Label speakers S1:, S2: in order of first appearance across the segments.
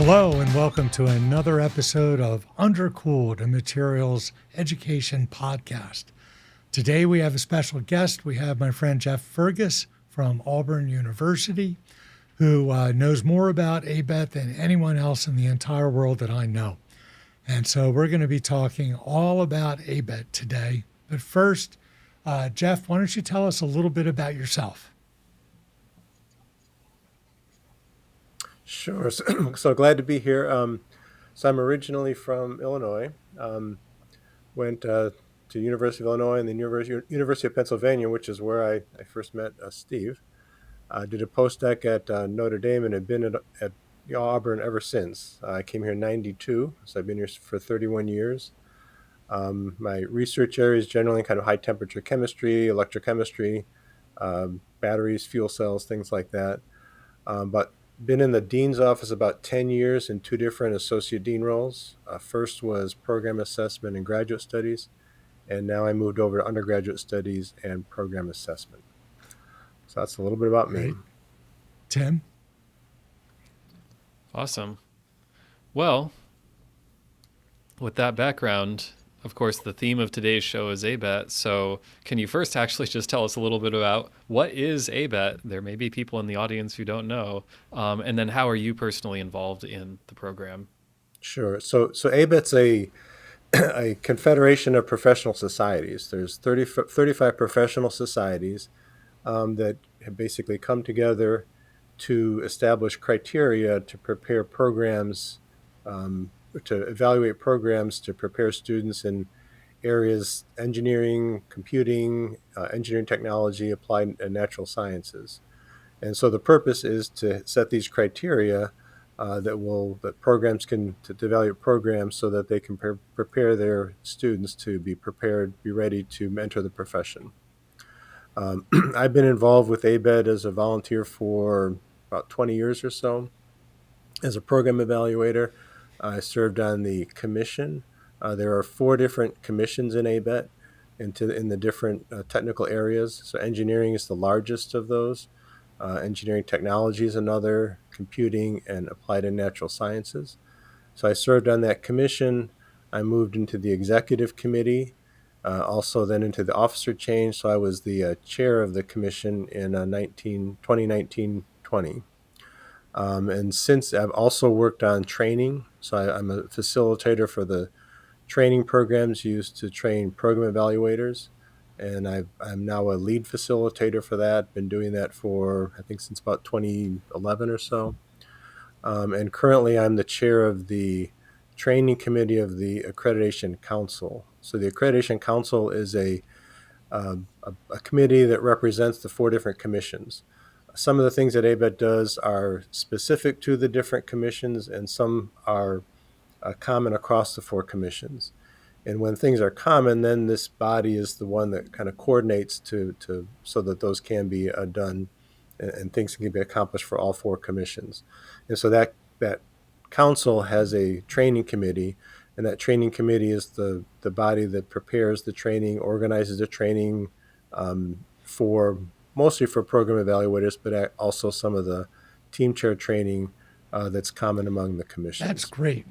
S1: Hello and welcome to another episode of Undercooled, a materials education podcast. Today we have a special guest. We have my friend Jeff Fergus from Auburn University, who knows more about ABET than anyone else in the entire world that I know. And so we're going to be talking all about ABET today. But first, Jeff, why don't you tell us a little bit about yourself?
S2: Sure. So glad to be here. So I'm originally from Illinois. Went to University of Illinois and then University of Pennsylvania, which is where I first met Steve. Did a postdoc at Notre Dame and have been at Auburn ever since. I came here in '92, so I've been here for 31 years. My research area is generally kind of high temperature chemistry, electrochemistry, batteries, fuel cells, things like that. But been in the dean's office about 10 years in two different associate dean roles. First was program assessment and graduate studies, and now I moved over to undergraduate studies and program assessment. So that's a little bit about me.
S1: Great. Tim?
S3: Awesome. Well, with that background, of course, the theme of today's show is ABET. So can you first actually just tell us a little bit about what is ABET? There may be people in the audience who don't know. And then how are you personally involved in the program?
S2: Sure. So ABET's a confederation of professional societies. There's 35 professional societies that have basically come together to establish criteria to prepare programs, to evaluate programs to prepare students in areas engineering, computing, engineering technology, applied and natural sciences. And so the purpose is to set these criteria that programs can to evaluate programs so that they can prepare their students to be ready to enter the profession. I've been involved with ABET as a volunteer for about 20 years or so as a program evaluator. I served on the commission. There are 4 different commissions in ABET in the different technical areas. So engineering is the largest of those. Engineering technology is another, computing, and applied and natural sciences. So I served on that commission. I moved into the executive committee, also then into the officer change. So I was the chair of the commission in 2019-20. And since I've also worked on training, so I'm a facilitator for the training programs used to train program evaluators, and I'm now a lead facilitator for that. Been doing that for, I think, since about 2011 or so. And currently I'm the chair of the training committee of the Accreditation Council. So the Accreditation Council is a committee that represents the 4 different commissions. Some of the things that ABET does are specific to the different commissions, and some are common across the 4 commissions. And when things are common, then this body is the one that kind of coordinates so that those can be done and things can be accomplished for all 4 commissions. And so that council has a training committee, and that training committee is the body that prepares the training, organizes the training mostly for program evaluators, but also some of the team chair training that's common among the commissions.
S1: That's great.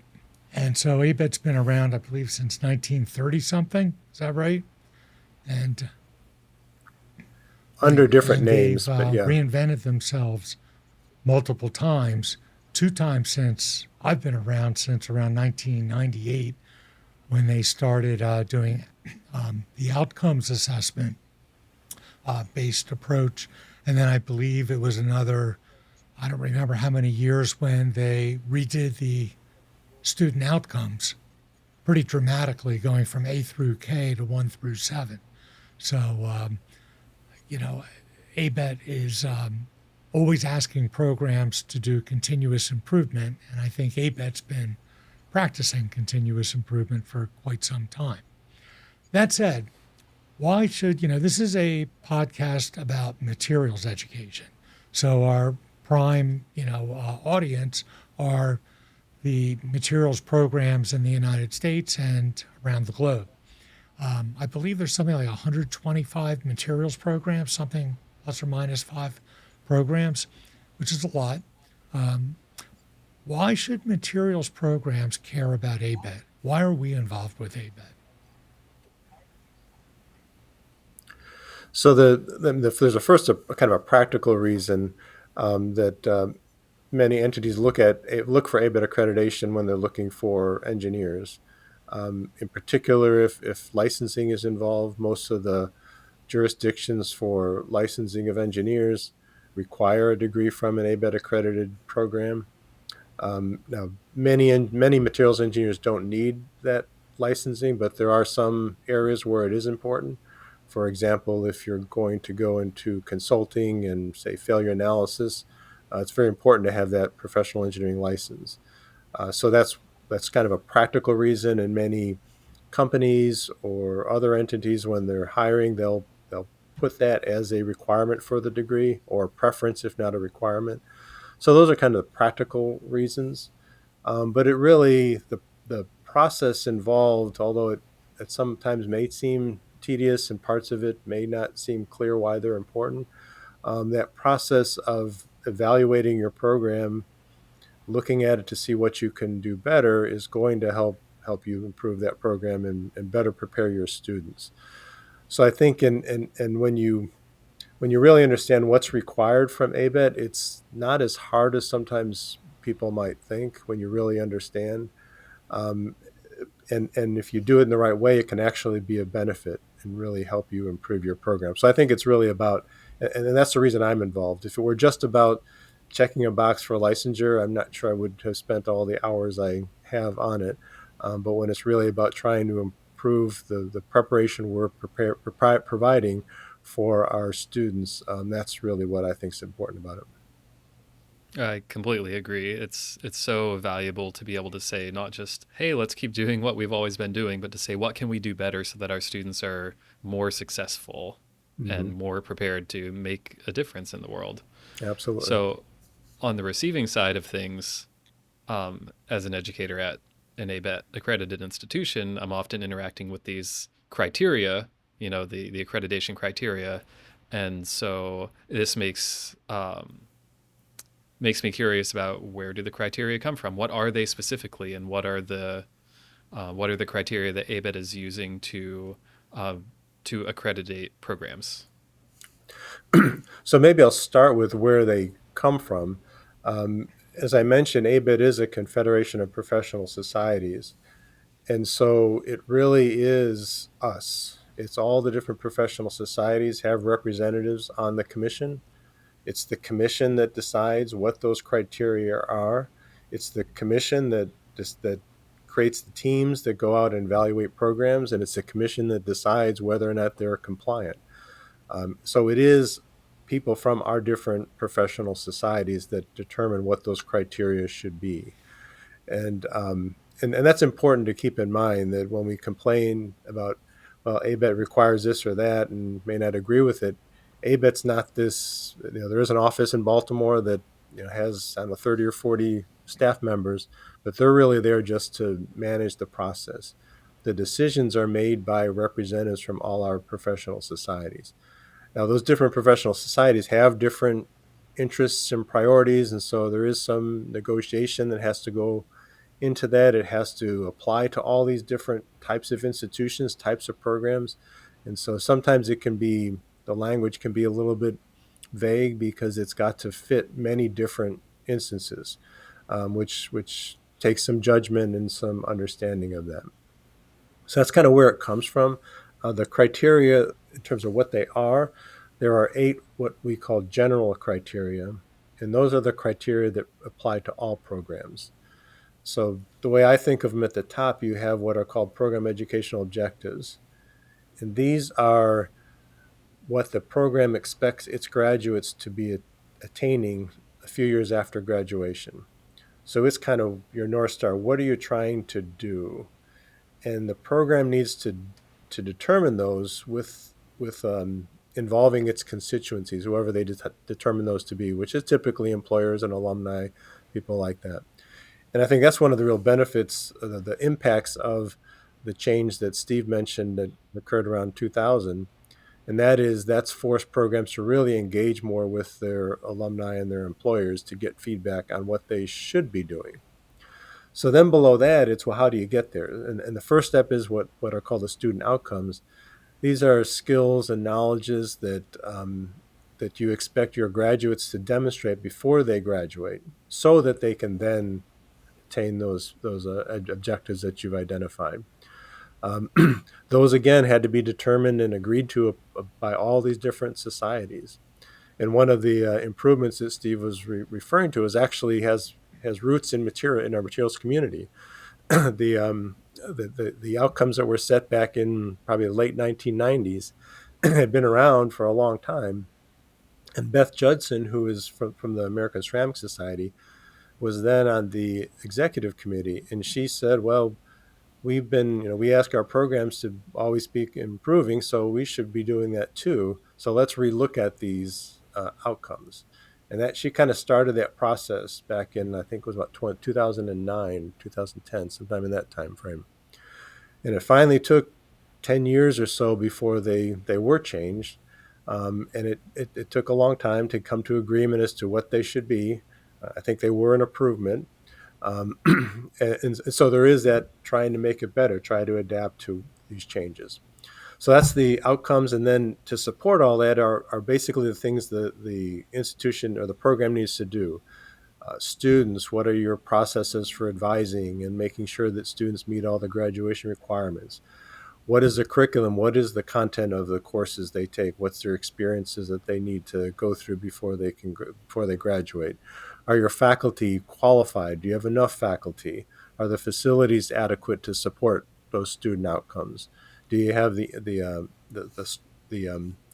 S1: And so ABET's been around, I believe, since 1930-something. Is that right? And
S2: under different names,
S1: they've
S2: but yeah.
S1: reinvented themselves multiple times, 2 times since I've been around, since around 1998, when they started doing the outcomes assessment based approach. And then I believe it was another, I don't remember how many years, when they redid the student outcomes pretty dramatically, going from A through K to 1 through 7. So, ABET is always asking programs to do continuous improvement. And I think ABET's been practicing continuous improvement for quite some time. That said, why should, this is a podcast about materials education. So our prime, audience are the materials programs in the United States and around the globe. I believe there's something like 125 materials programs, something plus or minus 5 programs, which is a lot. Why should materials programs care about ABET? Why are we involved with ABET?
S2: So there's a kind of a practical reason that many entities look for ABET accreditation when they're looking for engineers. In particular, if licensing is involved, most of the jurisdictions for licensing of engineers require a degree from an ABET accredited program. Now, many materials engineers don't need that licensing, but there are some areas where it is important. For example, if you're going to go into consulting and, say, failure analysis, it's very important to have that professional engineering license. So that's kind of a practical reason, and many companies or other entities, when they're hiring, they'll put that as a requirement for the degree, or a preference if not a requirement. So those are kind of the practical reasons. But it really, the process involved, although it sometimes may seem tedious and parts of it may not seem clear why they're important, that process of evaluating your program, looking at it to see what you can do better, is going to help you improve that program and better prepare your students. So I think and when you really understand what's required from ABET, it's not as hard as sometimes people might think when you really understand. Um, and if you do it in the right way, it can actually be a benefit and really help you improve your program. So I think it's really about, and that's the reason I'm involved. If it were just about checking a box for licensure, I'm not sure I would have spent all the hours I have on it. But when it's really about trying to improve the preparation we're providing for our students, that's really what I think is important about it.
S3: I completely agree. It's so valuable to be able to say not just, hey, let's keep doing what we've always been doing, but to say what can we do better so that our students are more successful and more prepared to make a difference in the world.
S2: Absolutely.
S3: So on the receiving side of things, as an educator at an ABET accredited institution, I'm often interacting with these criteria, the accreditation criteria. And so this makes me curious about, where do the criteria come from? What are they specifically, and what are the criteria that ABET is using to accreditate programs?
S2: So maybe I'll start with where they come from. As I mentioned, ABET is a confederation of professional societies. And so it really is us. It's all the different professional societies have representatives on the commission. It's the commission that decides what those criteria are. It's the commission that creates the teams that go out and evaluate programs, and it's the commission that decides whether or not they're compliant. So it is people from our different professional societies that determine what those criteria should be. And that's important to keep in mind, that when we complain about, well, ABET requires this or that and may not agree with it, ABET's not this, there is an office in Baltimore that has, I don't know, 30 or 40 staff members, but they're really there just to manage the process. The decisions are made by representatives from all our professional societies. Now, those different professional societies have different interests and priorities, and so there is some negotiation that has to go into that. It has to apply to all these different types of institutions, types of programs. And so sometimes the language can be a little bit vague because it's got to fit many different instances, which takes some judgment and some understanding of that. So that's kind of where it comes from. The criteria, in terms of what they are, there are 8 what we call general criteria, and those are the criteria that apply to all programs. So the way I think of them, at the top, you have what are called program educational objectives. And these are what the program expects its graduates to be attaining a few years after graduation. So it's kind of your North Star. What are you trying to do? And the program needs to determine those with involving its constituencies, whoever they determine those to be, which is typically employers and alumni, people like that. And I think that's one of the real benefits, the impacts of the change that Steve mentioned that occurred around 2000. And that's forced programs to really engage more with their alumni and their employers to get feedback on what they should be doing. So then below that, it's, well, how do you get there? And the first step is what are called the student outcomes. These are skills and knowledges that you expect your graduates to demonstrate before they graduate, so that they can then attain those objectives that you've identified. Those, again, had to be determined and agreed to by all these different societies. And one of the improvements that Steve was referring to is actually has roots in our materials community. The outcomes that were set back in probably the late 1990s had been around for a long time. And Beth Judson, who is from the American Ceramic Society, was then on the executive committee, and she said, well, we ask our programs to always be improving, so we should be doing that too. So let's relook at these outcomes. And that she kind of started that process back in, I think it was about 2009, 2010, sometime in that time frame. And it finally took 10 years or so before they were changed. And it took a long time to come to agreement as to what they should be. I think they were an improvement. And so there is that trying to make it better, try to adapt to these changes. So that's the outcomes. And then to support all that are basically the things the institution or the program needs to do. Students, what are your processes for advising and making sure that students meet all the graduation requirements? What is the curriculum? What is the content of the courses they take? What's their experiences that they need to go through before they graduate? Are your faculty qualified? Do you have enough faculty? Are the facilities adequate to support those student outcomes? Do you have the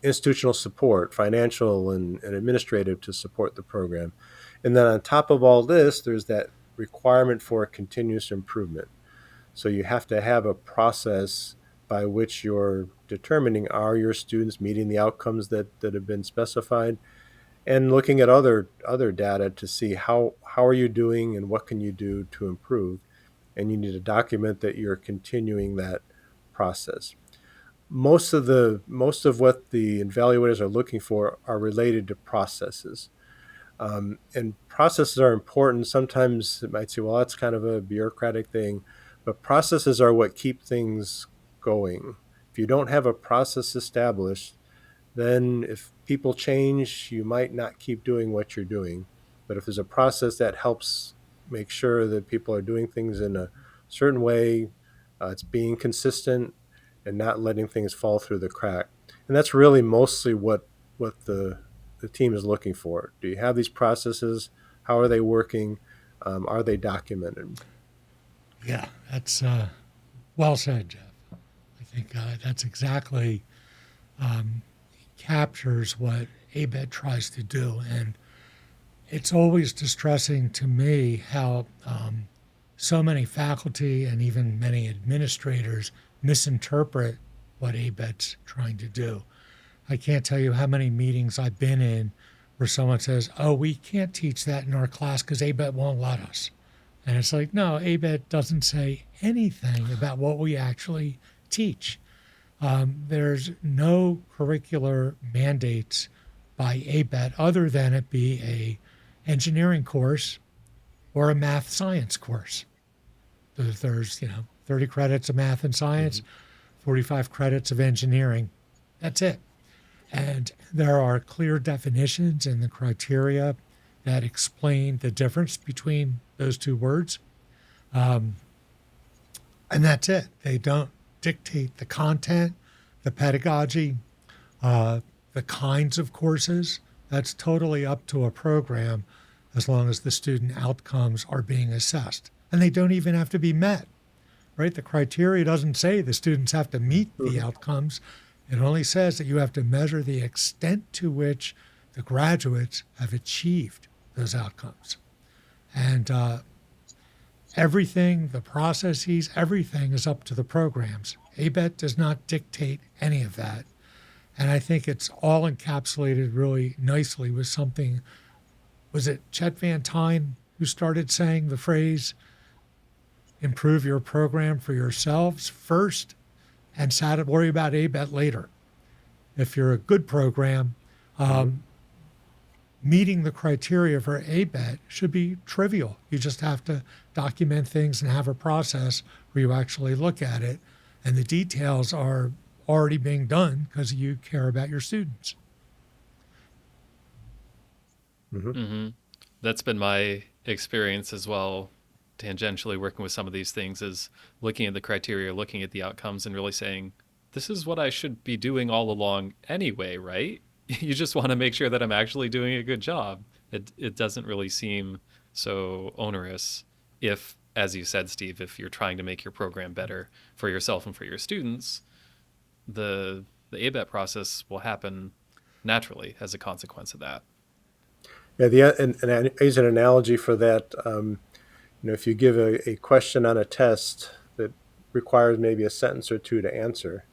S2: institutional support, financial and administrative, to support the program? And then on top of all this, there's that requirement for continuous improvement. So you have to have a process by which you're determining, are your students meeting the outcomes that have been specified, and looking at other data to see how are you doing and what can you do to improve. And you need to document that you're continuing that process. Most of what the evaluators are looking for are related to processes. And processes are important. Sometimes it might say, well, that's kind of a bureaucratic thing, but processes are what keep things going. If you don't have a process established, then if people change, you might not keep doing what you're doing. But if there's a process that helps make sure that people are doing things in a certain way, it's being consistent and not letting things fall through the crack. And that's really mostly what the team is looking for. Do you have these processes? How are they working? Are they documented?
S1: Yeah, that's well said, Jeff. I think that's exactly captures what ABET tries to do. And it's always distressing to me how so many faculty and even many administrators misinterpret what ABET's trying to do. I can't tell you how many meetings I've been in where someone says, oh, we can't teach that in our class because ABET won't let us. And it's like, no, ABET doesn't say anything about what we actually teach. There's no curricular mandates by ABET other than it be a engineering course or a math science course. There's 30 credits of math and science, 45 credits of engineering. That's it. And there are clear definitions in the criteria that explain the difference between those two words. And that's it. They don't dictate the content, the pedagogy, the kinds of courses. That's totally up to a program as long as the student outcomes are being assessed. And they don't even have to be met, right? The criteria doesn't say the students have to meet the outcomes. It only says that you have to measure the extent to which the graduates have achieved those outcomes. And everything, the processes, everything is up to the programs. ABET does not dictate any of that. And I think it's all encapsulated really nicely with something, was it Chet Van Tine who started saying the phrase, improve your program for yourselves first and worry about ABET later. if you're a good program, meeting the criteria for ABET should be trivial. You just have to document things and have a process where you actually look at it, and the details are already being done because you care about your students.
S3: That's been my experience as well, tangentially working with some of these things, is looking at the criteria, looking at the outcomes, and really saying, this is what I should be doing all along anyway, right? You just want to make sure that I'm actually doing a good job. It doesn't really seem so onerous if, as you said, Steve, if you're trying to make your program better for yourself and for your students, the ABET process will happen naturally as a consequence of that.
S2: Yeah, and I use an analogy for that. If you give a question on a test that requires maybe a sentence or two to answer,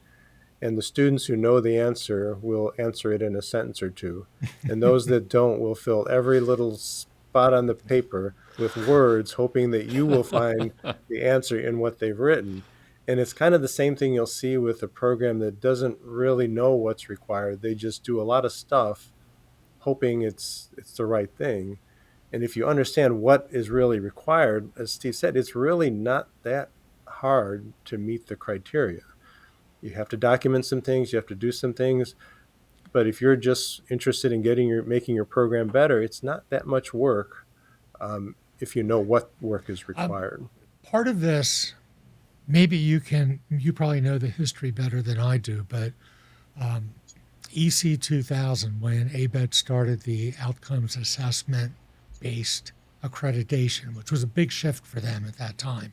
S2: and the students who know the answer will answer it in a sentence or two, and those that don't will fill every little spot on the paper with words, hoping that you will find the answer in what they've written. And it's kind of the same thing you'll see with a program that doesn't really know what's required. They just do a lot of stuff hoping it's the right thing. And if you understand what is really required, as Steve said, it's really not that hard to meet the criteria. You have to document some things, you have to do some things, but if you're just interested in making your program better, it's not that much work if you know what work is required.
S1: Part of this, maybe you probably know the history better than I do, but EC 2000, when ABET started the outcomes assessment-based accreditation, which was a big shift for them at that time.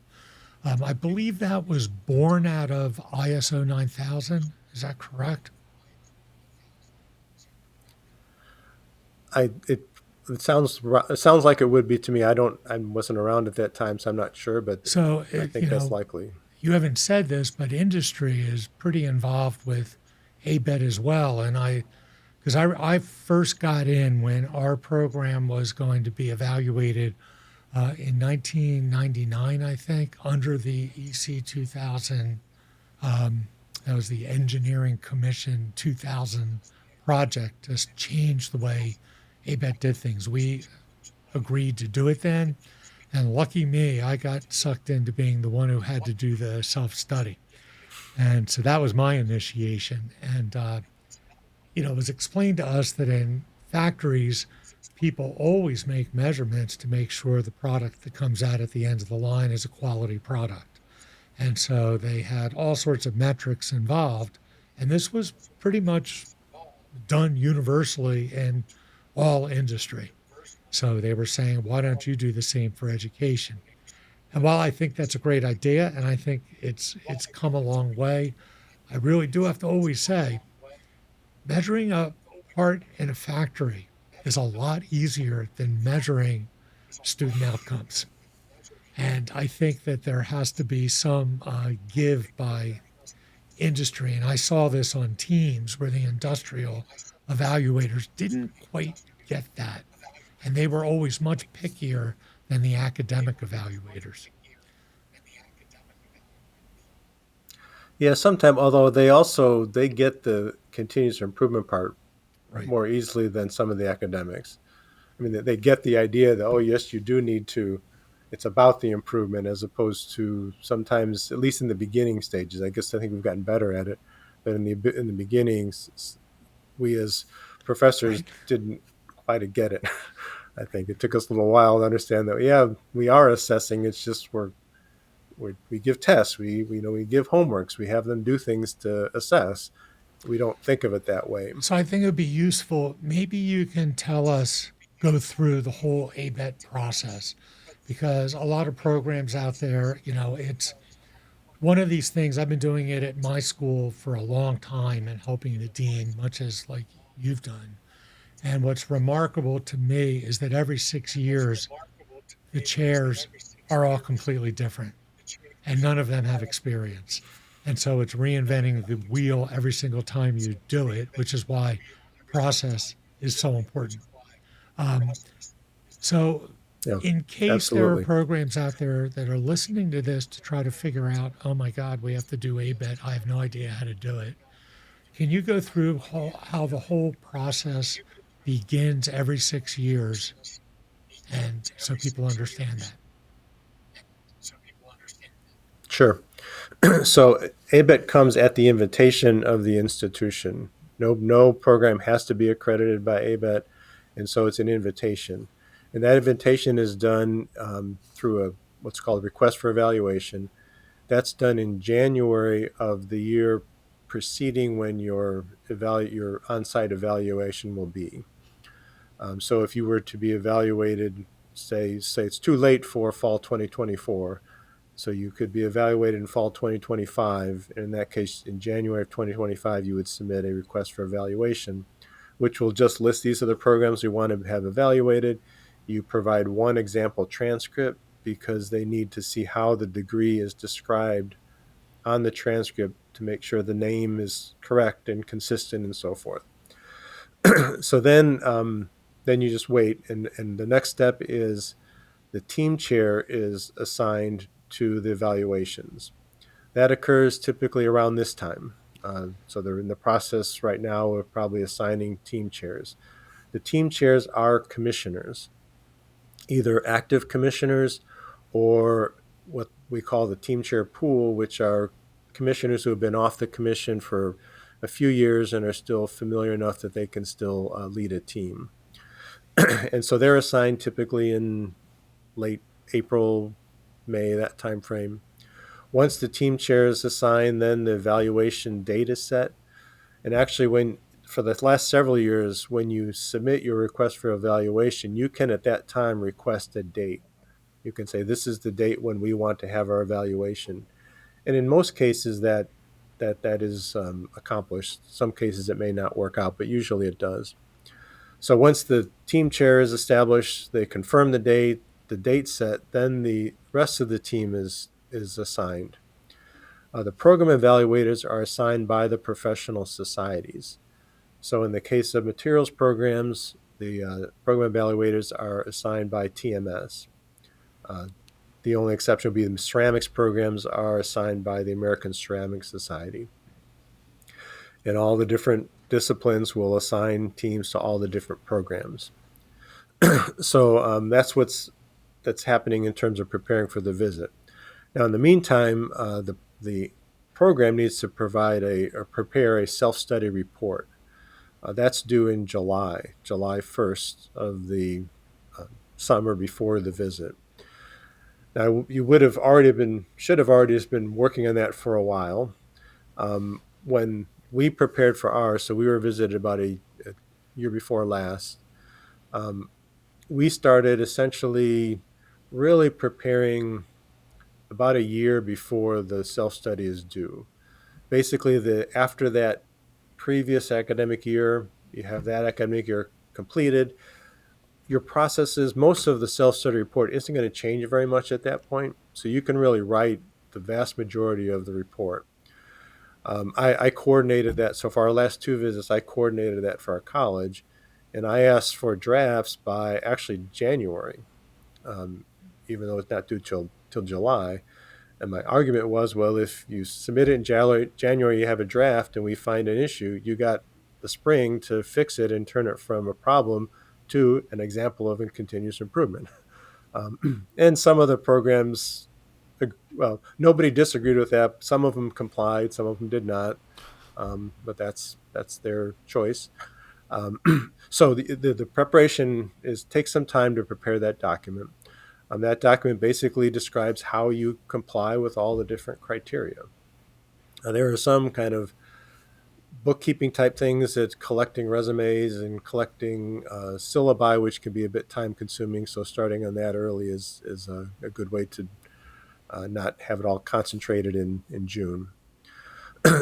S1: I believe that was born out of ISO 9000. Is that correct?
S2: It sounds like it would be to me. I wasn't around at that time, so I'm not sure, but
S1: so
S2: I think that's likely.
S1: You haven't said this, but industry is pretty involved with ABET as well. And because I first got in when our program was going to be evaluated in 1999, I think, under the EC 2000. That was the Engineering Commission 2000 project to change the way ABET did things. We agreed to do it then, and lucky me, I got sucked into being the one who had to do the self-study. And so that was my initiation. And, it was explained to us that in factories, people always make measurements to make sure the product that comes out at the end of the line is a quality product. And so they had all sorts of metrics involved. And this was pretty much done universally in all industry. So they were saying, why don't you do the same for education? And while I think that's a great idea, and I think it's come a long way, I really do have to always say, measuring a part in a factory is a lot easier than measuring student outcomes. And I think that there has to be some give by industry. And I saw this on teams where the industrial evaluators didn't quite get that. And they were always much pickier than the academic evaluators.
S2: Yeah, sometimes, although they get the continuous improvement part
S1: Right.
S2: more easily than some of the academics. I mean, they get the idea that, oh, yes, you do need to, it's about the improvement as opposed to sometimes, at least in the beginning stages. I think we've gotten better at it, but in the beginnings, we as professors didn't quite get it. I think it took us a little while to understand that, yeah, we are assessing. It's just we give tests, we give homeworks, we have them do things to assess. We don't think of it that way.
S1: So I think it would be useful. Maybe you can go through the whole ABET process, because a lot of programs out there, it's one of these things. I've been doing it at my school for a long time and helping the dean, much as like you've done. And what's remarkable to me is that every 6 years, the chairs are all completely different, and none of them have experience. And so it's reinventing the wheel every single time you do it, which is why process is so important. So in case there are programs out there that are listening to this to try to figure out, oh my God, we have to do ABET, I have no idea how to do it. Can you go through how the whole process begins every 6 years, and so people understand that?
S2: Sure. So ABET comes at the invitation of the institution. No program has to be accredited by ABET, and so it's an invitation. And that invitation is done through what's called a request for evaluation. That's done in January of the year preceding when your on-site evaluation will be. So if you were to be evaluated, say it's too late for fall 2024, so you could be evaluated in fall 2025. In that case, in January of 2025, you would submit a request for evaluation, which will just list these are the programs we want to have evaluated. You provide one example transcript because they need to see how the degree is described on the transcript to make sure the name is correct and consistent and so forth. So then you just wait, and the next step is the team chair is assigned to the evaluations. That occurs typically around this time. So they're in the process right now of probably assigning team chairs. The team chairs are commissioners, either active commissioners or what we call the team chair pool, which are commissioners who have been off the commission for a few years and are still familiar enough that they can still lead a team. And so they're assigned typically in late April, May, that time frame. Once the team chair is assigned, then the evaluation date is set. And actually, for the last several years, when you submit your request for evaluation, you can at that time request a date. You can say, this is the date when we want to have our evaluation. And in most cases, that is accomplished. Some cases it may not work out, but usually it does. So once the team chair is established, they confirm the date set, then the rest of the team is assigned. The program evaluators are assigned by the professional societies. So in the case of materials programs, the program evaluators are assigned by TMS. The only exception would be the ceramics programs are assigned by the American Ceramic Society. And all the different disciplines will assign teams to all the different programs. So that's happening in terms of preparing for the visit. Now, in the meantime, the program needs to prepare a self-study report. That's due in July 1st of the summer before the visit. Now, you should have already been working on that for a while. When we prepared for ours, so we were visited about a year before last, we started essentially really preparing about a year before the self-study is due. Basically, after that previous academic year, you have that academic year completed, your processes, most of the self-study report isn't going to change very much at that point, so you can really write the vast majority of the report. I coordinated that. So for our last two visits, I coordinated that for our college, and I asked for drafts by actually January, even though it's not due till July. And my argument was, well, if you submit it in January, you have a draft, and we find an issue, you got the spring to fix it and turn it from a problem to an example of a continuous improvement. And some of the programs, well, nobody disagreed with that. Some of them complied, some of them did not, but that's their choice. So the preparation takes some time to prepare that document. That document basically describes how you comply with all the different criteria. There are some kind of bookkeeping type things, that's collecting resumes and collecting syllabi, which can be a bit time consuming. So starting on that early is a good way to not have it all concentrated in June.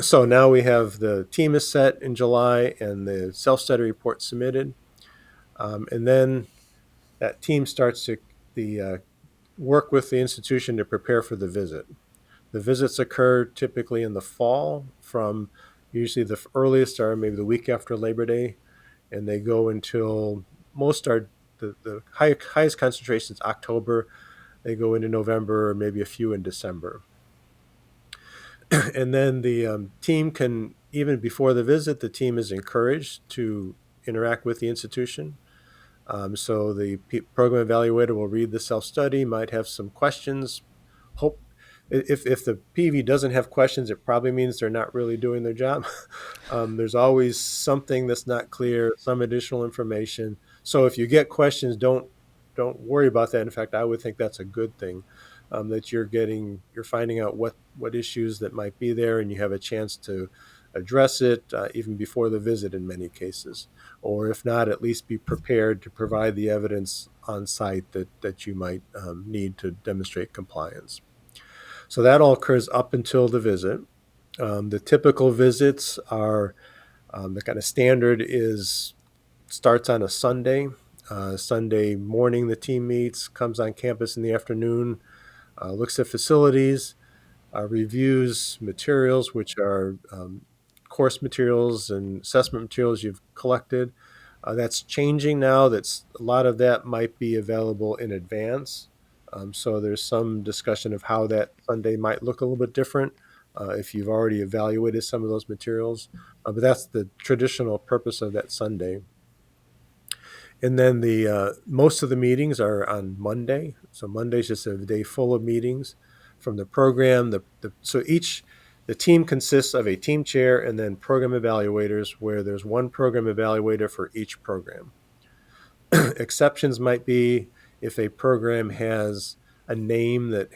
S2: So now we have the team is set in July and the self-study report submitted. And then that team starts to work with the institution to prepare for the visit. The visits occur typically in the fall, from usually the earliest are maybe the week after Labor Day, and they go until the highest concentrations October. They go into November, or maybe a few in December. And then the team can even before the visit, the team is encouraged to interact with the institution. So the program evaluator will read the self-study, might have some questions. Hope if the PV doesn't have questions, it probably means they're not really doing their job. There's always something that's not clear, some additional information. So if you get questions, don't worry about that. In fact, I would think that's a good thing, that you're finding out what issues that might be there, and you have a chance to address it even before the visit in many cases. Or if not, at least be prepared to provide the evidence on site that you might need to demonstrate compliance. So that all occurs up until the visit. The typical visits are the kind of standard starts on a Sunday. Sunday morning, the team meets, comes on campus in the afternoon, looks at facilities, reviews materials, which are course materials and assessment materials you've collected. That's changing now. A lot of that might be available in advance. So there's some discussion of how that Sunday might look a little bit different if you've already evaluated some of those materials. But that's the traditional purpose of that Sunday. And then most of the meetings are on Monday. So Monday's just a day full of meetings from the program. The team consists of a team chair and then program evaluators, where there's one program evaluator for each program. Exceptions might be if a program has a name that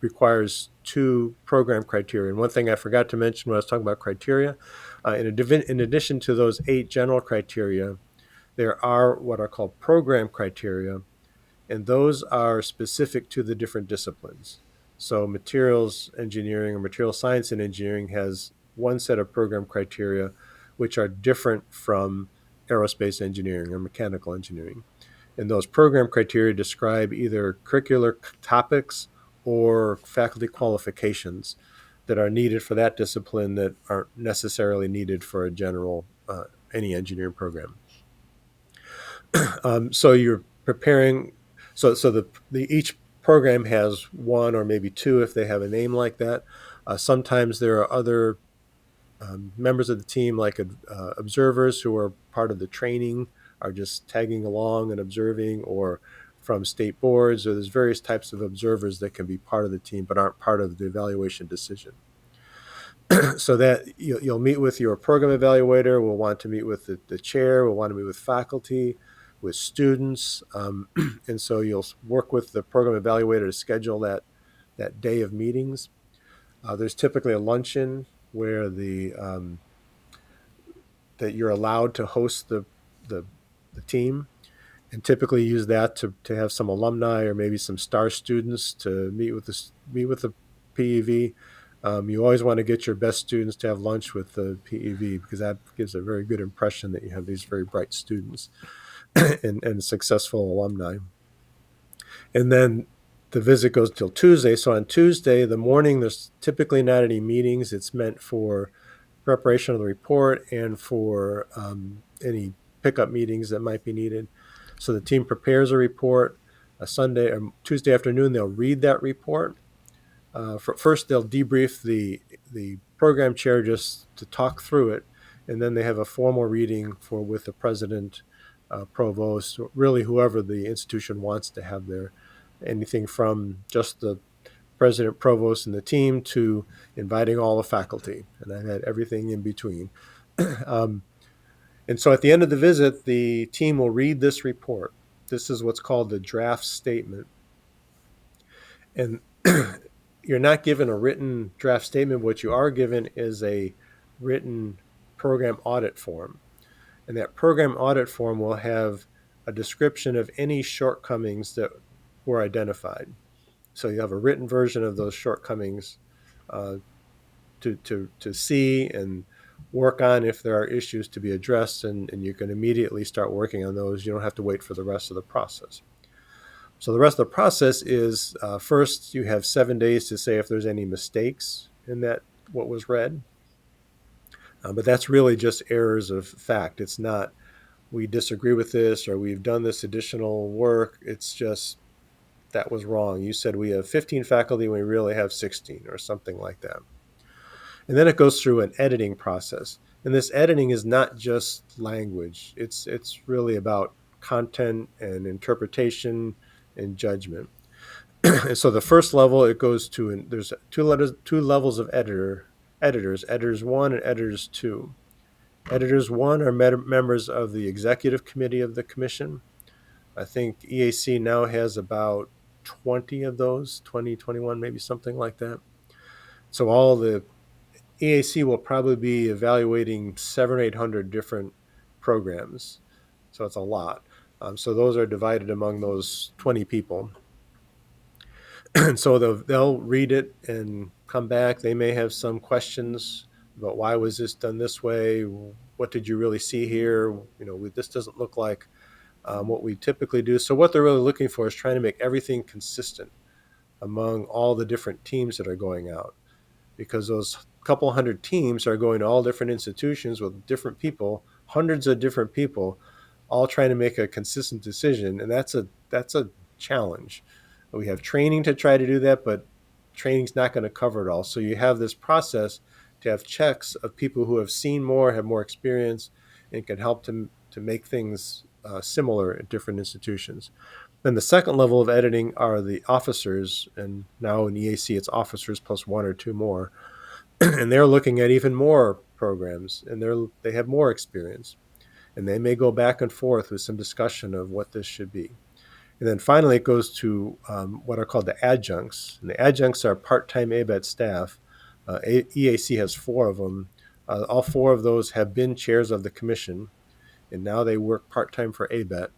S2: requires two program criteria. And one thing I forgot to mention when I was talking about criteria, in addition to those 8 general criteria, there are what are called program criteria, and those are specific to the different disciplines. So materials engineering or material science and engineering has one set of program criteria which are different from aerospace engineering or mechanical engineering. And those program criteria describe either curricular topics or faculty qualifications that are needed for that discipline that aren't necessarily needed for a general any engineering program. So you're preparing. So each program has one or maybe two if they have a name like that. Sometimes there are other members of the team, like observers who are part of the training, are just tagging along and observing, or from state boards, or there's various types of observers that can be part of the team but aren't part of the evaluation decision. So that you'll meet with your program evaluator, will want to meet with the chair, will want to meet with faculty, with students, and so you'll work with the program evaluator to schedule that day of meetings. There's typically a luncheon where that you're allowed to host the team, and typically use that to have some alumni or maybe some star students to meet with the PEV. You always want to get your best students to have lunch with the PEV, because that gives a very good impression that you have these very bright students and successful alumni. And then the visit goes till Tuesday. So on Tuesday, the morning, there's typically not any meetings. It's meant for preparation of the report and for any pickup meetings that might be needed. So the team prepares a report. Sunday or Tuesday afternoon, they'll read that report. First, they'll debrief the program chair just to talk through it, and then they have a formal reading with the president, provost, really whoever the institution wants to have there. Anything from just the president, provost, and the team to inviting all the faculty, and I've had everything in between. And so at the end of the visit, the team will read this report. This is what's called the draft statement. And you're not given a written draft statement. What you are given is a written program audit form. And that program audit form will have a description of any shortcomings that were identified. So you have a written version of those shortcomings to see and work on if there are issues to be addressed, and you can immediately start working on those. You don't have to wait for the rest of the process. So the rest of the process is first you have 7 days to say if there's any mistakes in what was read. But that's really just errors of fact. It's not we disagree with this or we've done this additional work. It's just that was wrong. You said we have 15 faculty when we really have 16 or something like that. And then it goes through an editing process. And this editing is not just language. It's really about content and interpretation and judgment. And so the first level it goes to, and there's two levels of editors 1 and editors 2. Editors 1 are members of the executive committee of the commission. I think EAC now has about 20 of those, 20, 21, maybe something like that. So all the EAC will probably be evaluating 700 or 800 different programs. So it's a lot. So those are divided among those 20 people. And so they'll read it and come back. They may have some questions about why was this done this way? What did you really see here? This doesn't look like what we typically do. So what they're really looking for is trying to make everything consistent among all the different teams that are going out, because those couple hundred teams are going to all different institutions with different people, hundreds of different people, all trying to make a consistent decision, and that's a challenge. We have training to try to do that, but training's not going to cover it all. So you have this process to have checks of people who have seen more, have more experience, and can help to make things similar at different institutions. Then the second level of editing are the officers, and now in EAC it's officers plus 1 or 2 more, and they're looking at even more programs, and they have more experience, and they may go back and forth with some discussion of what this should be. And then finally, it goes to what are called the adjuncts. And the adjuncts are part-time ABET staff. EAC has 4 of them. All 4 of those have been chairs of the commission, and now they work part-time for ABET.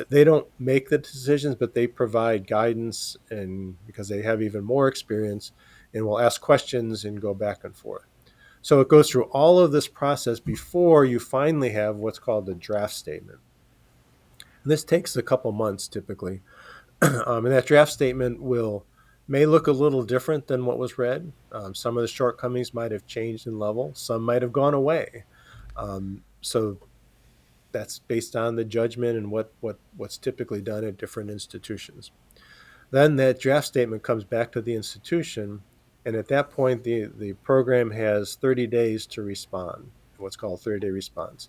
S2: They don't make the decisions, but they provide guidance, and because they have even more experience, and will ask questions and go back and forth. So it goes through all of this process before you finally have what's called the draft statement. This takes a couple months typically. And that draft statement may look a little different than what was read. Some of the shortcomings might have changed in level. Some might have gone away. So that's based on the judgment and what's typically done at different institutions. Then that draft statement comes back to the institution, and at that point the program has 30 days to respond, what's called 30-day response.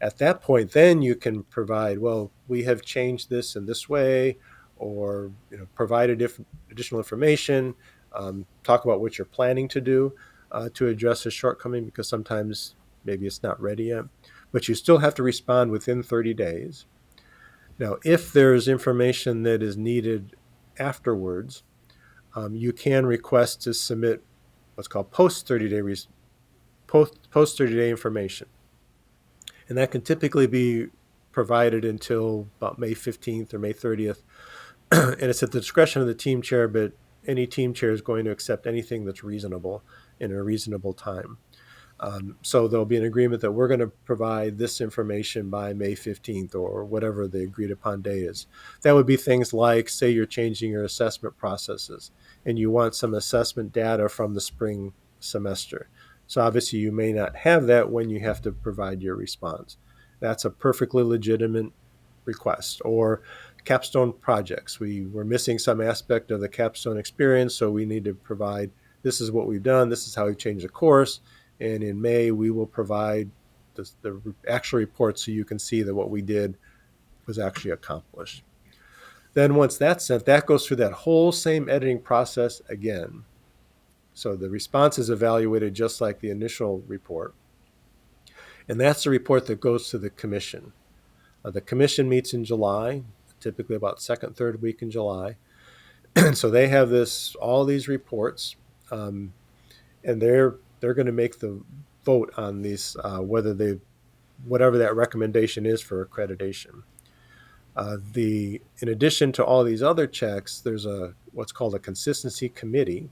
S2: At that point, then you can provide, well, we have changed this in this way, or provide additional information, talk about what you're planning to do to address a shortcoming, because sometimes maybe it's not ready yet. But you still have to respond within 30 days. Now, if there's information that is needed afterwards, you can request to submit what's called post 30-day information. And that can typically be provided until about May 15th or May 30th. And it's at the discretion of the team chair, but any team chair is going to accept anything that's reasonable in a reasonable time. So there'll be an agreement that we're going to provide this information by May 15th or whatever the agreed upon day is. That would be things like, say you're changing your assessment processes and you want some assessment data from the spring semester. So obviously you may not have that when you have to provide your response. That's a perfectly legitimate request. Or capstone projects. We were missing some aspect of the capstone experience, so we need to provide, this is what we've done, this is how we've changed the course, and in May we will provide the actual report so you can see that what we did was actually accomplished. Then once that's sent, that goes through that whole same editing process again. So the response is evaluated just like the initial report. And that's the report that goes to the commission. The commission meets in July, typically about second, third week in July. And so they have all these reports, and they're going to make the vote on these, whatever that recommendation is for accreditation. In addition to all these other checks, there's what's called a consistency committee.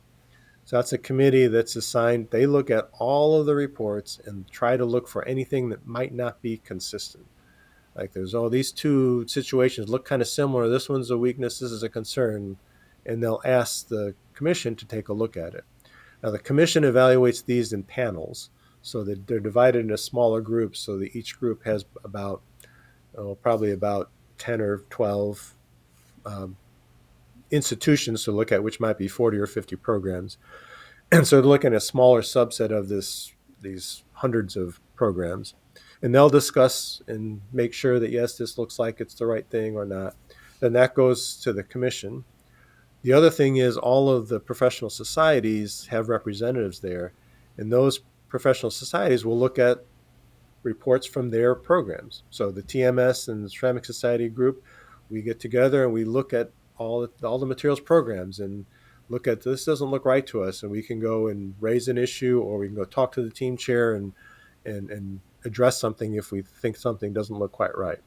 S2: So that's a committee that's assigned. They look at all of the reports and try to look for anything that might not be consistent. Like these 2 situations look kind of similar. This one's a weakness, this is a concern. And they'll ask the commission to take a look at it. Now the commission evaluates these in panels, so that they're divided into smaller groups, so that each group has probably about 10 or 12 institutions to look at, which might be 40 or 50 programs. And so they're looking at a smaller subset of these hundreds of programs. And they'll discuss and make sure that, yes, this looks like it's the right thing or not. Then that goes to the commission. The other thing is all of the professional societies have representatives there, and those professional societies will look at reports from their programs. So the TMS and the Ceramic Society group, we get together and we look at all the materials programs and look at, this doesn't look right to us, and we can go and raise an issue, or we can go talk to the team chair and address something if we think something doesn't look quite right.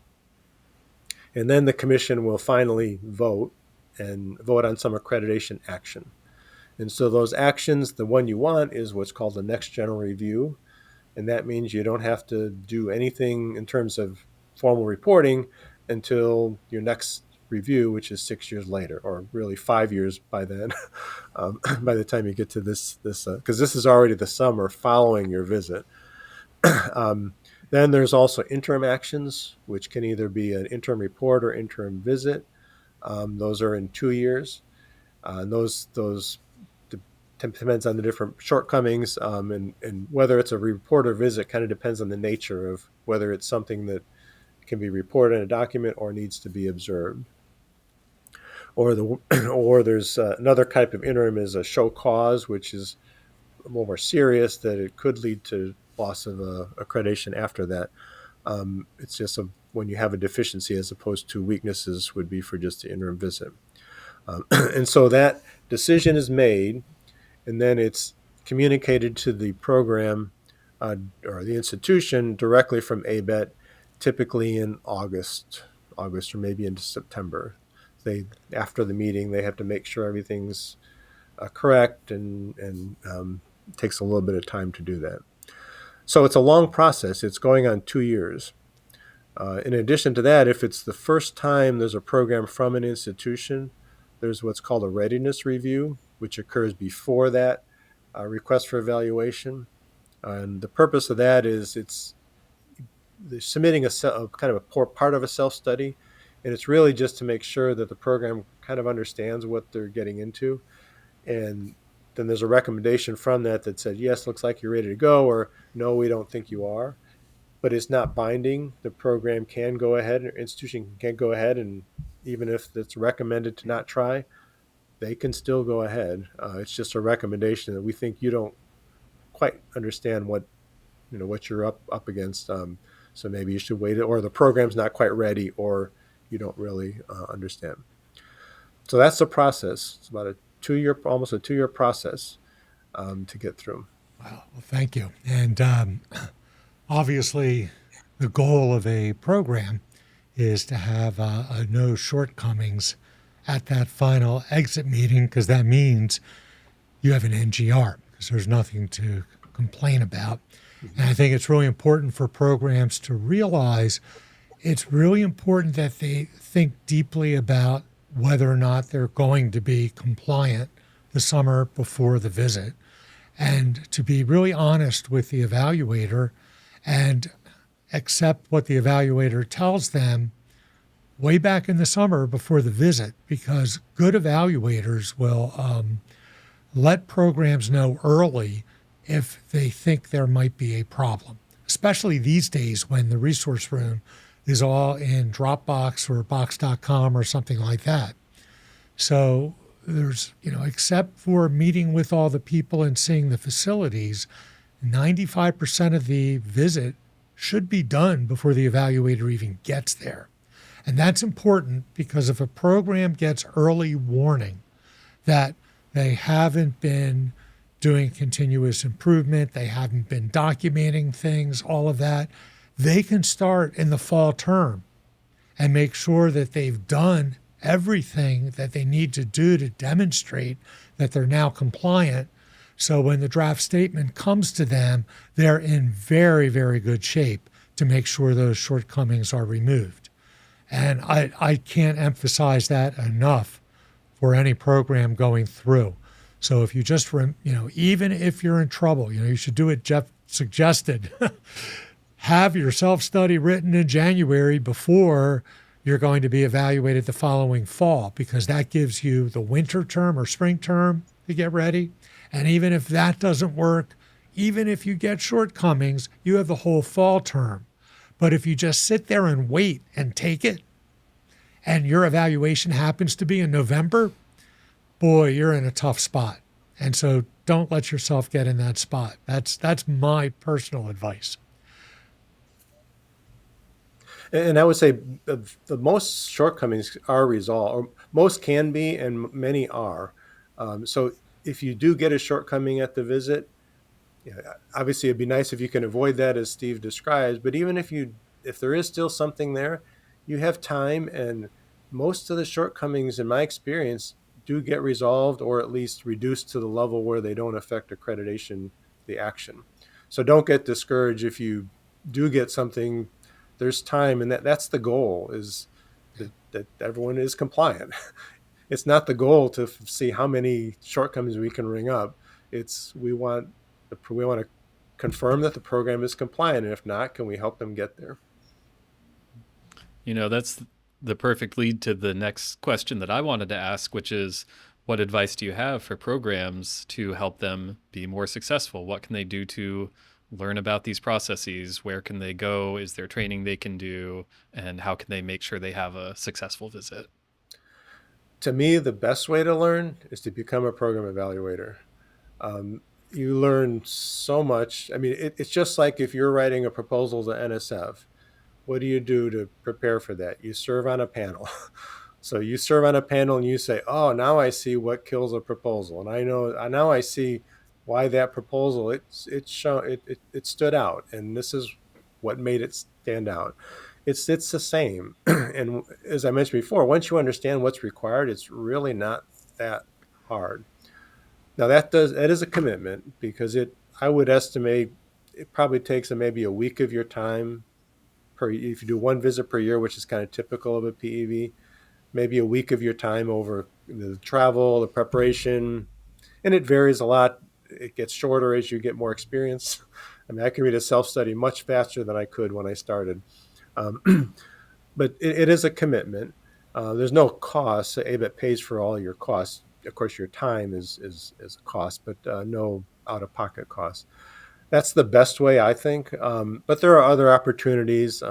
S2: And then the commission will finally vote on some accreditation action. And so those actions, the one you want is what's called the next general review. And that means you don't have to do anything in terms of formal reporting until your next review, which is 6 years later, or really 5 years by then, by the time you get to this, because this is already the summer following your visit. Then there's also interim actions, which can either be an interim report or interim visit. Those are in 2 years. And those depends on the different shortcomings, and whether it's a report or visit kind of depends on the nature of whether it's something that can be reported in a document or needs to be observed. Or there's another type of interim is a show cause, which is more serious, that it could lead to loss of accreditation after that. It's just when you have a deficiency as opposed to weaknesses would be for just the interim visit. And so that decision is made, and then it's communicated to the program or the institution directly from ABET, typically in August or maybe into September. After the meeting, they have to make sure everything's correct, and it takes a little bit of time to do that. So it's a long process. It's going on 2 years. In addition to that, if it's the first time there's a program from an institution, there's what's called a readiness review, which occurs before that request for evaluation. And the purpose of that is they're submitting a kind of a part of a self-study, and it's really just to make sure that the program kind of understands what they're getting into. And then there's a recommendation from that said, yes, looks like you're ready to go, or no, we don't think you are. But it's not binding. The program can go ahead, or institution can go ahead, and even if it's recommended to not try, they can still go ahead. It's just a recommendation that we think you don't quite understand what you're up against. So maybe you should wait, or the program's not quite ready, or you don't really understand. So that's the process. It's about almost a 2 year process to get through.
S1: Wow. Well, thank you. And obviously, the goal of a program is to have no shortcomings at that final exit meeting, because that means you have an NGR, because there's nothing to complain about. Mm-hmm. And I think it's really important for programs to realize it's really important that they think deeply about whether or not they're going to be compliant the summer before the visit, and to be really honest with the evaluator and accept what the evaluator tells them way back in the summer before the visit, because good evaluators will let programs know early if they think there might be a problem, especially these days when the resource room is all in Dropbox or Box.com or something like that. So there's, except for meeting with all the people and seeing the facilities, 95% of the visit should be done before the evaluator even gets there. And that's important, because if a program gets early warning that they haven't been doing continuous improvement, they haven't been documenting things, all of that, they can start in the fall term and make sure that they've done everything that they need to do to demonstrate that they're now compliant. So when the draft statement comes to them, they're in very, very good shape to make sure those shortcomings are removed. And I can't emphasize that enough for any program going through. So if you just, even if you're in trouble, you should do what Jeff suggested. Have your self-study written in January before you're going to be evaluated the following fall, because that gives you the winter term or spring term to get ready, And even if that doesn't work, even if you get shortcomings, you have the whole fall term. But if you just sit there and wait and take it, and your evaluation happens to be in November, boy, you're in a tough spot. And so don't let yourself get in that spot. That's my personal advice.
S2: And I would say the most shortcomings are resolved, or most can be, and many are. So if you do get a shortcoming at the visit, obviously it'd be nice if you can avoid that, as Steve describes. But even if there is still something there, you have time, and most of the shortcomings, in my experience, do get resolved, or at least reduced to the level where they don't affect accreditation, the action. So don't get discouraged if you do get something. There's time, and that's the goal, is that everyone is compliant. It's not the goal to see how many shortcomings we can ring up. We want to confirm that the program is compliant, and if not, can we help them get there?
S3: That's the perfect lead to the next question that I wanted to ask, which is, what advice do you have for programs to help them be more successful? What can they do to learn about these processes? Where can they go? Is there training they can do? And how can they make sure they have a successful visit?
S2: To me, the best way to learn is to become a program evaluator. You learn so much. I mean, it's just like if you're writing a proposal to NSF. What do you do to prepare for that? You serve on a panel. So you serve on a panel and you say, oh, now I see what kills a proposal. And now I see why that proposal, it stood out. And this is what made it stand out. It's the same. And as I mentioned before, once you understand what's required, it's really not that hard. Now that is a commitment, because I would estimate it probably takes maybe a week of your time if you do one visit per year, which is kind of typical of a PEV, maybe a week of your time over the travel, the preparation, and it varies a lot. It gets shorter as you get more experience. I mean, I can read a self-study much faster than I could when I started. But it is a commitment. There's no cost. ABET pays for all your costs. Of course, your time is a cost, but no out-of-pocket costs. That's the best way, I think. But there are other opportunities.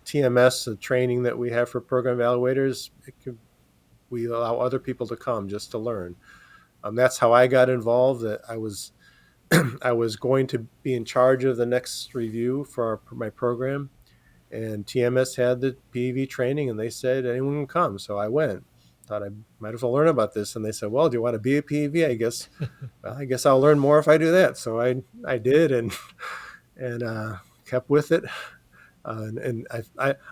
S2: TMS, the training that we have for program evaluators, we allow other people to come just to learn. That's how I got involved. That I was I was going to be in charge of the next review for my program, and TMS had the PEV training, and they said anyone can come. So I went. Thought I might as well learn about this, and they said, "Well, do you want to be a PEV?" I guess. Well, I guess I'll learn more if I do that. So I did, and kept with it, and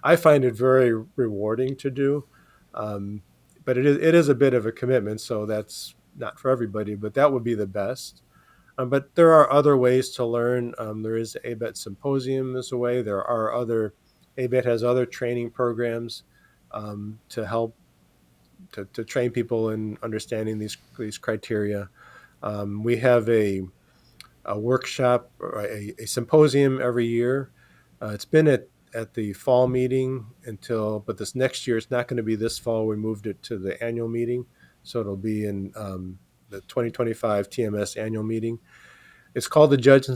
S2: I find it very rewarding to do, but it is a bit of a commitment. So that's not for everybody, but that would be the best. But there are other ways to learn. There is ABET Symposium is a way. There are ABET has other training programs to help to train people in understanding these criteria. We have a workshop, or a symposium every year. It's been at the fall meeting but this next year, it's not going to be this fall. We moved it to the annual meeting. So it'll be in the 2025 TMS annual meeting. It's called the Judson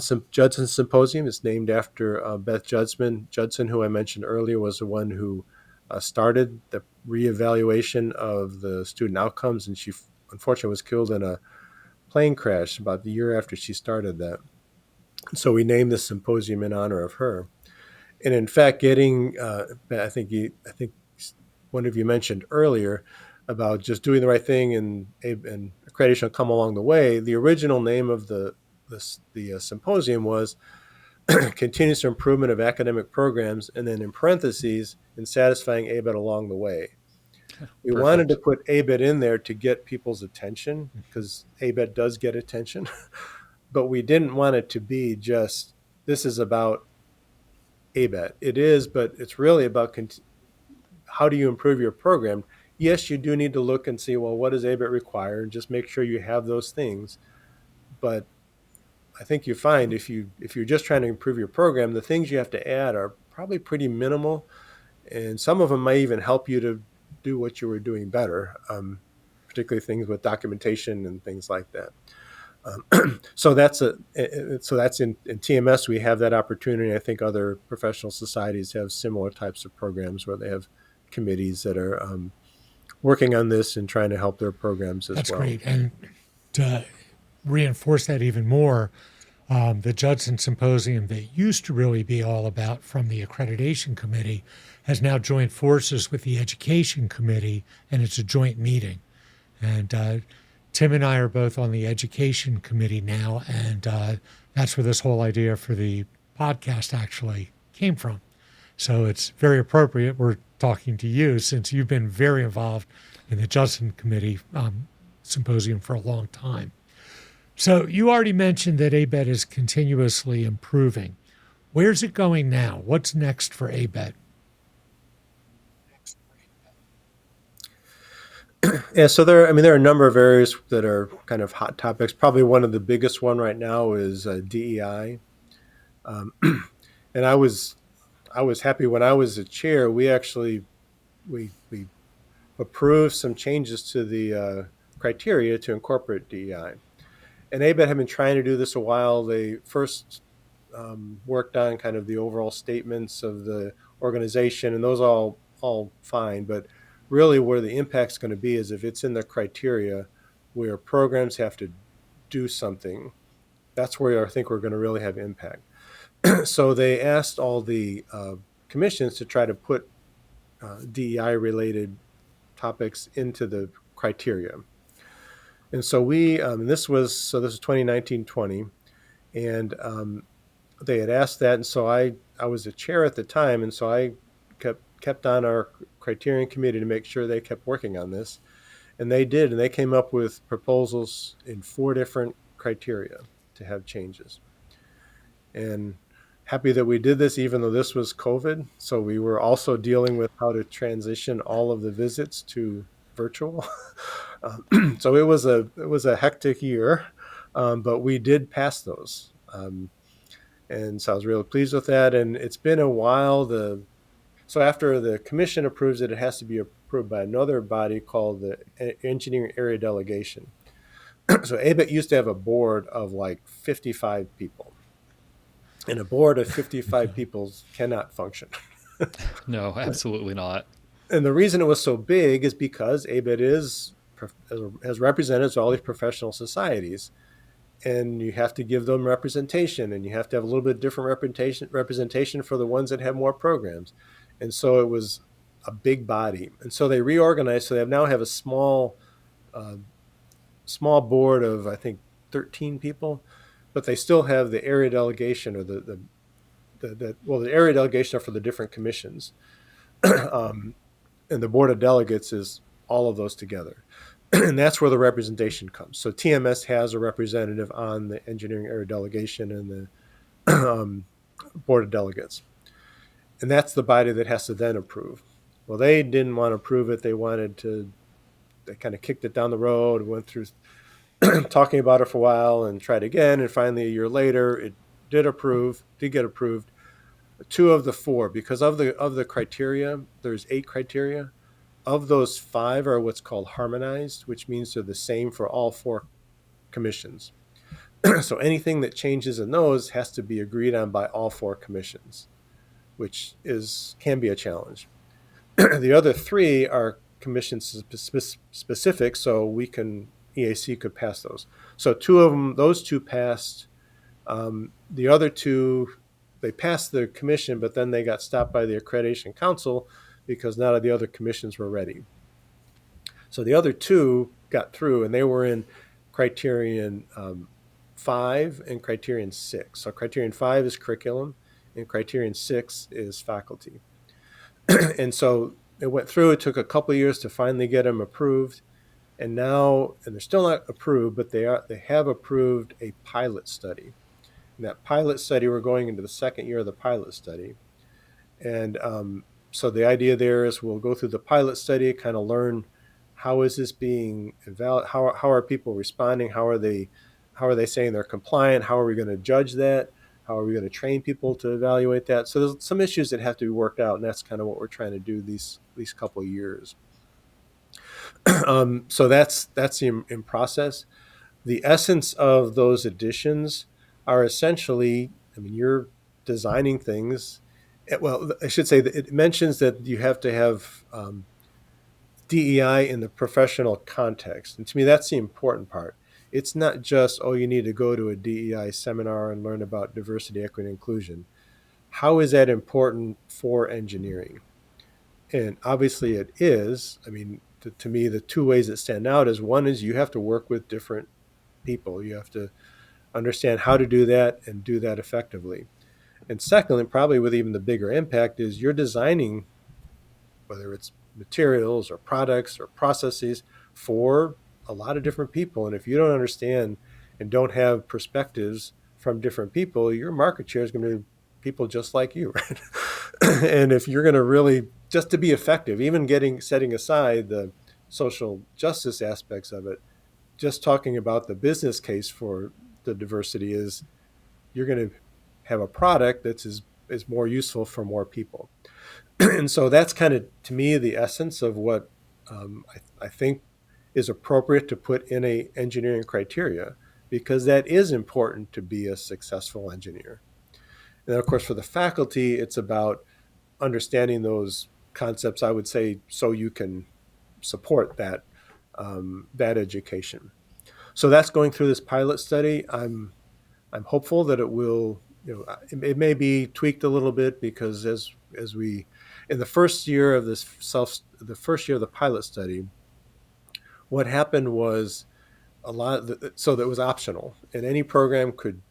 S2: Symposium. It's named after Beth Judson, who I mentioned earlier, was the one who started the reevaluation of the student outcomes, and she unfortunately was killed in a plane crash about the year after she started that. So we named this symposium in honor of her. And in fact, I think one of you mentioned earlier about just doing the right thing and accreditation will come along the way. The original name of the symposium was Continuous Improvement of Academic Programs, and then in parentheses, in satisfying ABET along the way. We
S3: Perfect.
S2: wanted to put ABET in there to get people's attention, because ABET does get attention, but we didn't want it to be just, this is about ABET. It is, but it's really about how do you improve your program. Yes, you do need to look and see, well, what does ABET require? And just make sure you have those things. But I think you find if you're just trying to improve your program, the things you have to add are probably pretty minimal, and some of them might even help you to do what you were doing better, particularly things with documentation and things like that. So that's in TMS we have that opportunity. I think other professional societies have similar types of programs where they have committees that are working on this and trying to help their programs as
S1: That's
S2: well.
S1: great. And to reinforce that even more, the Judson Symposium that used to really be all about from the Accreditation Committee has now joined forces with the Education Committee, and it's a joint meeting. And Tim and I are both on the Education Committee now, and that's where this whole idea for the podcast actually came from. So it's very appropriate we're talking to you since you've been very involved in the Judson Committee Symposium for a long time. So you already mentioned that ABET is continuously improving. Where's it going now? What's next for ABET?
S2: Yeah, so there are a number of areas that are kind of hot topics. Probably one of the biggest one right now is DEI, and I was happy when I was a chair. We actually we approved some changes to the criteria to incorporate DEI, and ABET had been trying to do this a while. They first worked on kind of the overall statements of the organization, and those all fine, but really where the impact's going to be is if it's in the criteria where programs have to do something. That's where I think we're going to really have impact. So they asked all the commissions to try to put DEI related topics into the criteria. And so this was 2019-20, and they had asked that, and so I was a chair at the time, and so I kept on our criterion committee to make sure they kept working on this, and they did, and they came up with proposals in 4 different criteria to have changes. And happy that we did this, even though this was COVID. So we were also dealing with how to transition all of the visits to virtual. So it was a hectic year, but we did pass those. And so I was really pleased with that. And it's been a while. So after the commission approves it, it has to be approved by another body called the Engineering Area Delegation. So ABET used to have a board of like 55 people. And a board of 55 people cannot function.
S3: No, absolutely not.
S2: And the reason it was so big is because ABET has representatives of all these professional societies. And you have to give them representation, and you have to have a little bit different representation for the ones that have more programs. And so it was a big body. And so they reorganized. So they now have a small board of, I think, 13 people, but they still have the area delegation, or the area delegation are for the different commissions. And the board of delegates is all of those together. And that's where the representation comes. So TMS has a representative on the engineering area delegation and the board of delegates. And that's the body that has to then approve. Well, they didn't want to approve it. They kind of kicked it down the road, went through talking about it for a while and tried again. And finally, a year later, it did get approved. 2 of the 4, because of the criteria, there's 8 criteria. Of those, 5 are what's called harmonized, which means they're the same for all 4 commissions. So anything that changes in those has to be agreed on by all 4 commissions, which can be a challenge. The other 3 are commission specific, so EAC could pass those. So 2 of them, those 2 passed. The other 2, they passed the commission, but then they got stopped by the Accreditation Council because none of the other commissions were ready. So the other 2 got through, and they were in criterion 5 and criterion 6. So criterion 5 is curriculum, and criterion 6 is faculty. And so it went through. It took a couple of years to finally get them approved. And they're still not approved, but they have approved a pilot study. And that pilot study, we're going into the 2nd year of the pilot study. And so the idea there is we'll go through the pilot study, kind of learn how is this being evaluated, how are people responding, how are they saying they're compliant, how are we going to judge that, how are we going to train people to evaluate that. So there's some issues that have to be worked out, and that's kind of what we're trying to do these couple of years. So that's in process. the essence of those additions are essentially, I mean, you're designing things. Well, I should say that it mentions that you have to have DEI in the professional context. And to me, that's the important part. It's not just, oh, you need to go to a DEI seminar and learn about diversity, equity, and inclusion. How is that important for engineering? And obviously it is. I mean, to me, the two ways that stand out is one is you have to work with different people. You have to understand how to do that and do that effectively. And secondly, probably with even the bigger impact is you're designing, whether it's materials or products or processes, for a lot of different people. And if you don't understand and don't have perspectives from different people, your market share is going to be people just like you, right? And if you're going to really, just to be effective, even setting aside the social justice aspects of it, just talking about the business case for the diversity is you're going to have a product that's is more useful for more people. And so that's kind of, to me, the essence of what I think is appropriate to put in a engineering criteria, because that is important to be a successful engineer. And then, of course, for the faculty, it's about understanding those concepts, I would say, so you can support that that education. So that's going through this pilot study. I'm hopeful that it will, it may be tweaked a little bit, because as we, in the first year of the first year of the pilot study, what happened was so that it was optional, and any program could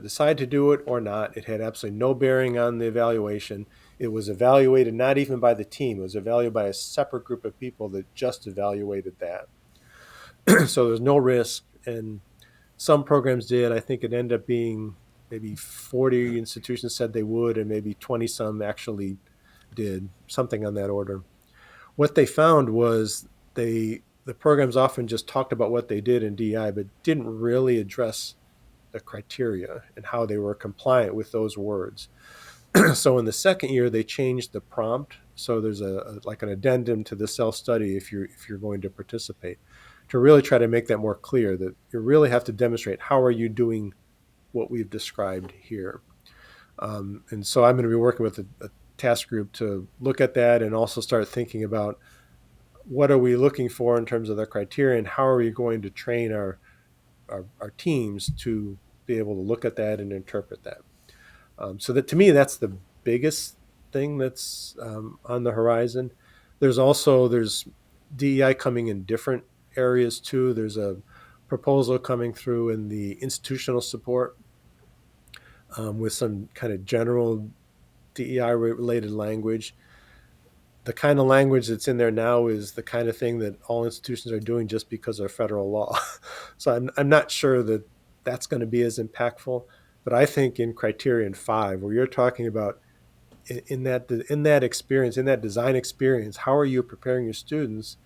S2: decide to do it or not. It had absolutely no bearing on the evaluation. It was evaluated not even by the team. It was evaluated by a separate group of people that just evaluated that. So there's no risk, and some programs did. I think it ended up being maybe 40 institutions said they would, and maybe 20 some actually did, something on that order. What they found was the programs often just talked about what they did in DI, but didn't really address the criteria and how they were compliant with those words. So in the second year, they changed the prompt. So there's like an addendum to the self-study if you're going to participate, to really try to make that more clear, that you really have to demonstrate how are you doing what we've described here. And so I'm going to be working with a task group to look at that and also start thinking about what are we looking for in terms of the criteria, and how are we going to train our teams to be able to look at that and interpret that. So that, to me, that's the biggest thing that's on the horizon. There's DEI coming in different areas too. There's a proposal coming through in the institutional support with some kind of general DEI related language. The kind of language that's in there now is the kind of thing that all institutions are doing just because of federal law. So I'm not sure that that's going to be as impactful. But I think in Criterion 5, where you're talking about in that experience, in that design experience, how are you preparing your students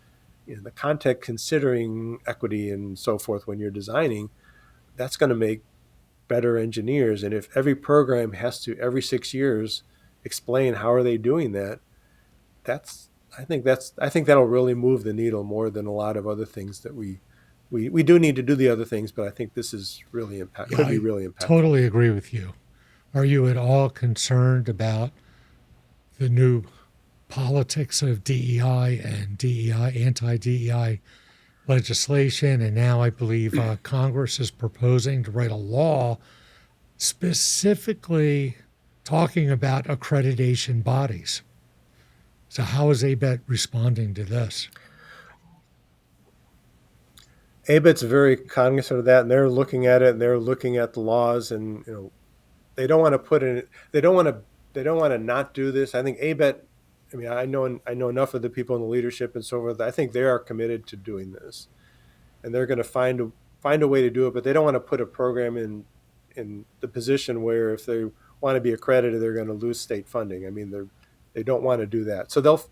S2: in the context, considering equity and so forth when you're designing, that's going to make better engineers. And if every program has to, every 6 years, explain how are they doing that, I think that'll really move the needle more than a lot of other things that we do need to do the other things, but I think this is really could be really impactful.
S1: Totally agree with you. Are you at all concerned about the new politics of DEI and anti-DEI legislation? And now I believe Congress is proposing to write a law specifically talking about accreditation bodies. So how is ABET responding to this?
S2: ABET's very cognizant of that, and they're looking at it, and they're looking at the laws, and they don't want to not do this. I think ABET, I mean, I know enough of the people in the leadership and so forth. I think they are committed to doing this, and they're going to find a way to do it. But they don't want to put a program in the position where if they want to be accredited, they're going to lose state funding. I mean, they don't want to do that, so they'll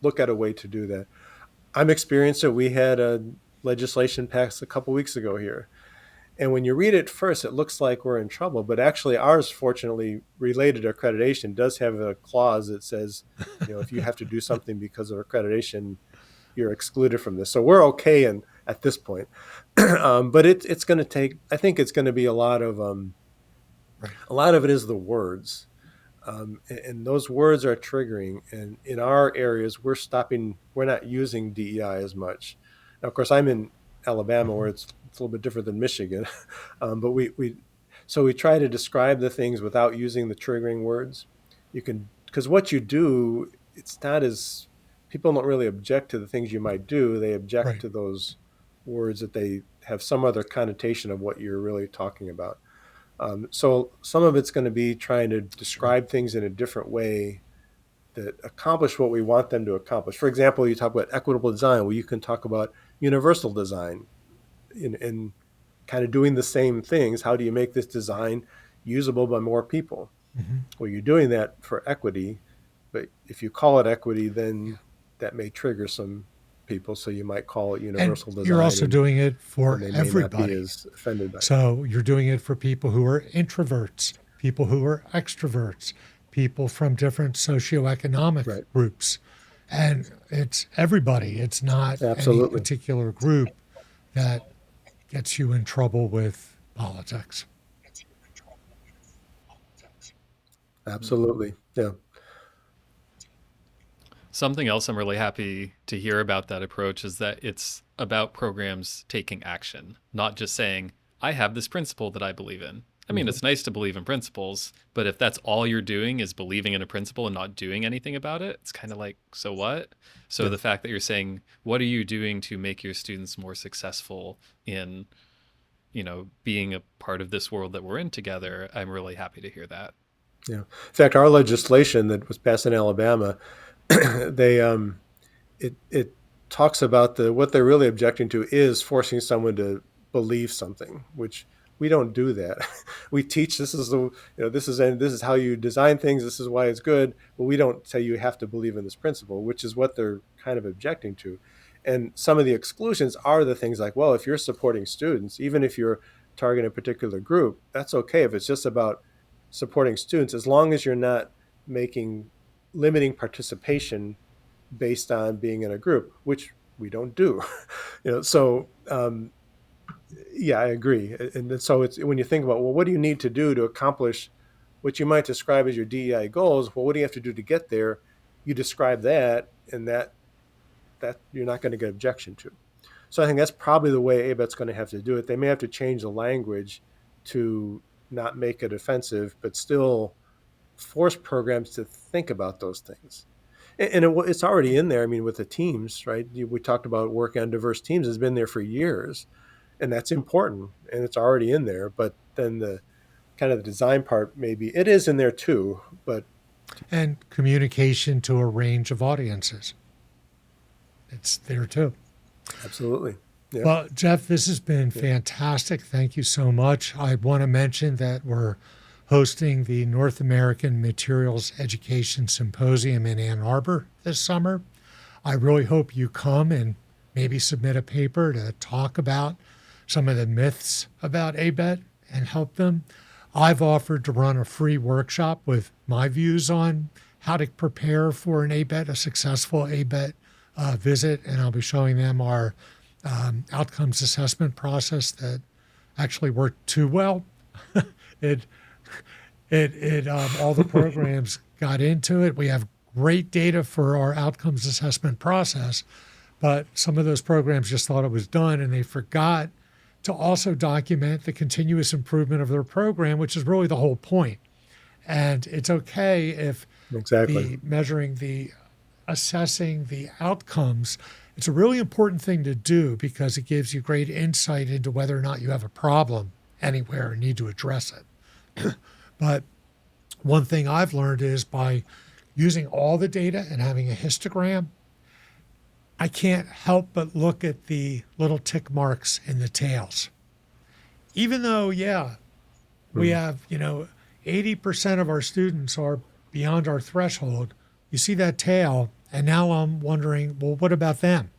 S2: look at a way to do that. I'm experienced it. We had a legislation passed a couple weeks ago here, and when you read it first, it looks like we're in trouble, but actually ours, fortunately, related to accreditation, does have a clause that says, if you have to do something because of accreditation, you're excluded from this. So we're okay in at this point. But it's going to take, I think it's going to be a lot of it is the words. And those words are triggering. And in our areas, we're not using DEI as much. Now, of course, I'm in Alabama where it's a little bit different than Michigan. But we try to describe the things without using the triggering words. Because what you do, it's not as, people don't really object to the things you might do. They object to those words that they have some other connotation of what you're really talking about. So some of it's going to be trying to describe things in a different way that accomplish what we want them to accomplish. For example, you talk about equitable design. Well, you can talk about universal design in kind of doing the same things. How do you make this design usable by more people? Mm-hmm. Well, you're doing that for equity, but if you call it equity, then that may trigger some people. So you might call it universal design.
S1: You're also doing it for
S2: they
S1: everybody.
S2: May not be as offended by
S1: so you're doing it for people who are introverts, people who are extroverts, people from different socioeconomic groups. And it's everybody. It's not any particular group that gets you in trouble with politics.
S2: Absolutely. Yeah.
S3: Something else I'm really happy to hear about that approach is that it's about programs taking action, not just saying, I have this principle that I believe in. I mean, it's nice to believe in principles, but if that's all you're doing is believing in a principle and not doing anything about it, it's kind of like, so what? So the fact that you're saying, what are you doing to make your students more successful in, being a part of this world that we're in together, I'm really happy to hear that.
S2: Yeah. In fact, our legislation that was passed in Alabama, it talks about what they're really objecting to is forcing someone to believe something, which we don't do that. We teach this is how you design things. This is why it's good. But we don't say you have to believe in this principle, which is what they're kind of objecting to. And some of the exclusions are the things like, well, if you're supporting students, even if you're targeting a particular group, that's okay. If it's just about supporting students, as long as you're not limiting participation based on being in a group, which we don't do. Yeah, I agree. And so it's when you think about, well, what do you need to do to accomplish what you might describe as your DEI goals? Well, what do you have to do to get there? You describe that, and that you're not going to get objection to. So I think that's probably the way ABET's going to have to do it. They may have to change the language to not make it offensive, but still force programs to think about those things. And it's already in there. I mean, with the teams, right? We talked about working on diverse teams has been there for years. And that's important, and it's already in there. But then the kind of the design part, maybe it is in there too.
S1: And communication to a range of audiences, it's there too.
S2: Absolutely. Yeah.
S1: Well, Jeff, this has been fantastic. Thank you so much. I want to mention that we're hosting the North American Materials Education Symposium in Ann Arbor this summer. I really hope you come and maybe submit a paper to talk about some of the myths about ABET and help them. I've offered to run a free workshop with my views on how to prepare for an ABET, a successful ABET visit, and I'll be showing them our outcomes assessment process that actually worked too well. All the programs got into it. We have great data for our outcomes assessment process, but some of those programs just thought it was done, and they forgot to also document the continuous improvement of their program, which is really the whole point. And it's okay if the measuring, the assessing the outcomes, it's a really important thing to do because it gives you great insight into whether or not you have a problem anywhere and need to address it. But one thing I've learned is by using all the data and having a histogram, I can't help but look at the little tick marks in the tails. Even though, we have, 80% of our students are beyond our threshold, you see that tail, and now I'm wondering, well, what about them?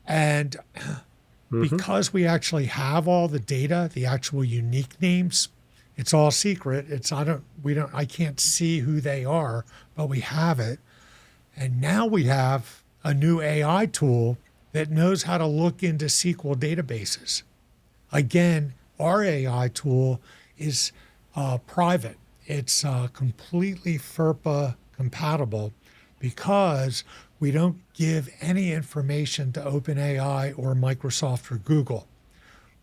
S1: And because we actually have all the data, the actual unique names, it's all secret. I can't see who they are, but we have it. And now we have a new AI tool that knows how to look into SQL databases. Again, our AI tool is private. It's completely FERPA compatible because we don't give any information to OpenAI or Microsoft or Google.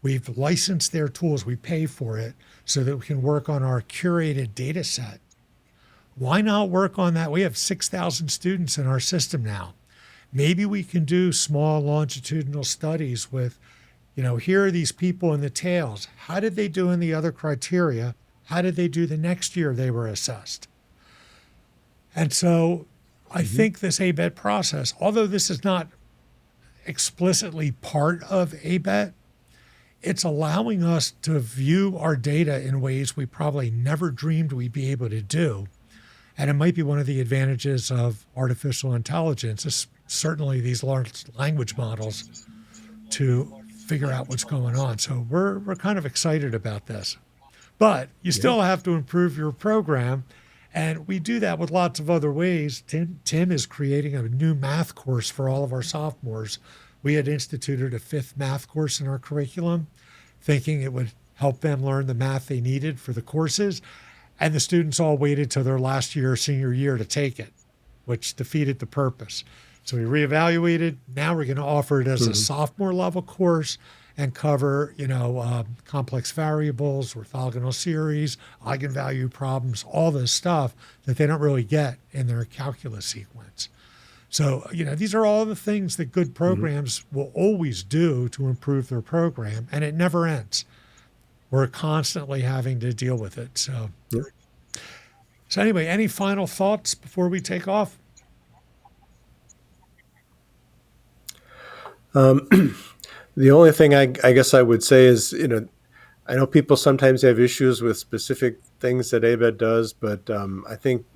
S1: We've licensed their tools. We pay for it so that we can work on our curated data set. Why not work on that? We have 6,000 students in our system now. Maybe we can do small longitudinal studies with, here are these people in the tails. How did they do in the other criteria? How did they do the next year they were assessed? And so I think this ABET process, although this is not explicitly part of ABET, it's allowing us to view our data in ways we probably never dreamed we'd be able to do. And it might be one of the advantages of artificial intelligence, certainly these large language models, to figure out what's going on. So we're kind of excited about this. But you still have to improve your program. And we do that with lots of other ways. Tim is creating a new math course for all of our sophomores. We had instituted a 5th math course in our curriculum, thinking it would help them learn the math they needed for the courses. And the students all waited till their last year, senior year, to take it, which defeated the purpose. So we reevaluated. Now we're going to offer it as a sophomore level course and cover, complex variables, orthogonal series, eigenvalue problems, all this stuff that they don't really get in their calculus sequence. So, these are all the things that good programs will always do to improve their program, and it never ends. We're constantly having to deal with it. So, so anyway, any final thoughts before we take off?
S2: The only thing I guess I would say is, I know people sometimes have issues with specific things that ABET does, but I think,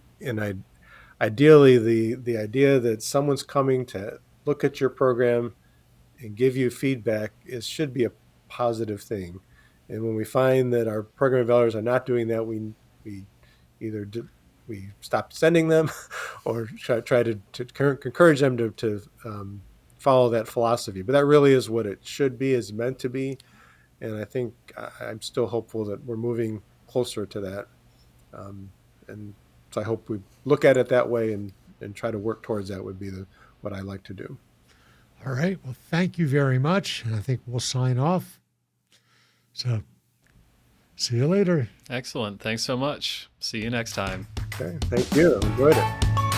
S2: ideally, the idea that someone's coming to look at your program and give you feedback should be a positive thing. And when we find that our program evaluators are not doing that, we either we stop sending them or try to encourage them to follow that philosophy. But that really is what it should be, is meant to be. And I think I'm still hopeful that we're moving closer to that. And so I hope we look at it that way and try to work towards that would be what I like to do.
S1: All right. Well, thank you very much. And I think we'll sign off. So see you later.
S3: Excellent. Thanks so much. See you next time.
S2: Okay. Thank you. Enjoyed it.